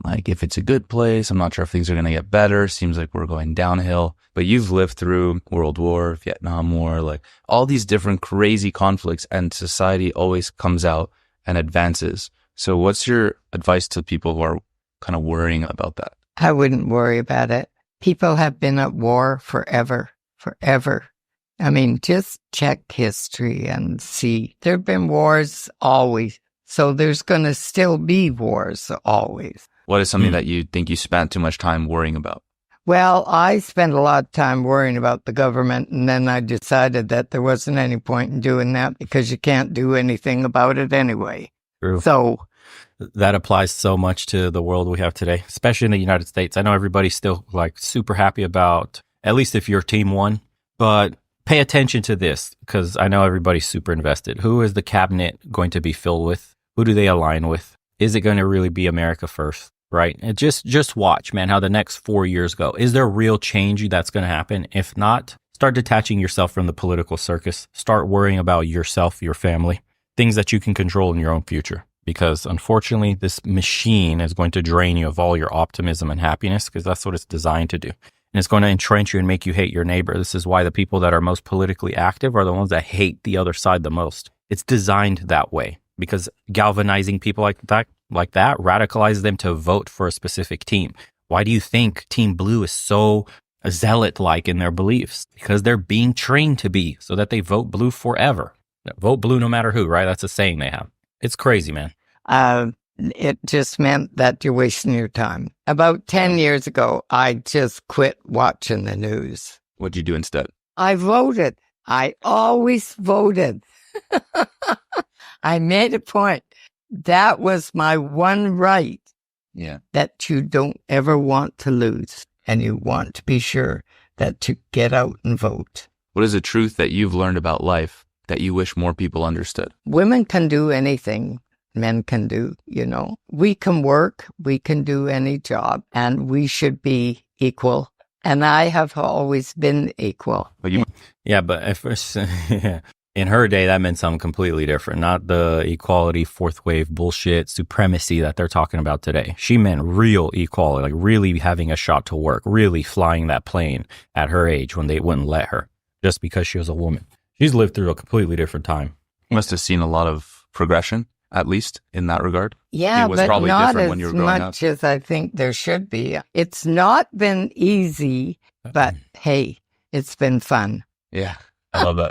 Like, if it's a good place, I'm not sure if things are going to get better. Seems like we're going downhill. But you've lived through World War, Vietnam War, like all these different crazy conflicts, and society always comes out and advances. So what's your advice to people who are kind of worrying about that? I wouldn't worry about it. People have been at war forever. I mean, just check history and see. There have been wars always. So there's going to still be wars always. What is something that you think you spent too much time worrying about? Well, I spent a lot of time worrying about the government, and then I decided that there wasn't any point in doing that because you can't do anything about it anyway. True. So that applies so much to the world we have today, especially in the United States. I know everybody's still like super happy about, at least if your team won, but pay attention to this because I know everybody's super invested. Who is the cabinet going to be filled with? Who do they align with? Is it going to really be America first? Right? And just watch, man, how the next 4 years go. Is there real change that's going to happen? If not, start detaching yourself from the political circus. Start worrying about yourself, your family, things that you can control in your own future. Because unfortunately, this machine is going to drain you of all your optimism and happiness because that's what it's designed to do. And it's going to entrench you and make you hate your neighbor. This is why the people that are most politically active are the ones that hate the other side the most. It's designed that way because galvanizing people like that radicalizes them to vote for a specific team. Why do you think Team Blue is so zealot-like in their beliefs? Because they're being trained to be so that they vote blue forever. Vote blue no matter who, right? That's a saying they have. It's crazy, man. It just meant that you're wasting your time. About 10 years ago, I just quit watching the news. What'd you do instead? I voted. I always voted. I made a point. That was my one right. Yeah. That you don't ever want to lose. And you want to be sure that to get out and vote. What is a truth that you've learned about life that you wish more people understood? Women can do anything men can do, We can work, we can do any job, and we should be equal. And I have always been equal. But in her day, that meant something completely different. Not the equality, fourth wave bullshit, supremacy that they're talking about today. She meant real equality, like really having a shot to work, really flying that plane at her age when they wouldn't let her just because she was a woman. She's lived through a completely different time. Must have seen a lot of progression, at least in that regard. Yeah, it was but probably not different when you were growing as much as I think there should be. It's not been easy, but hey, it's been fun. Yeah, I love that.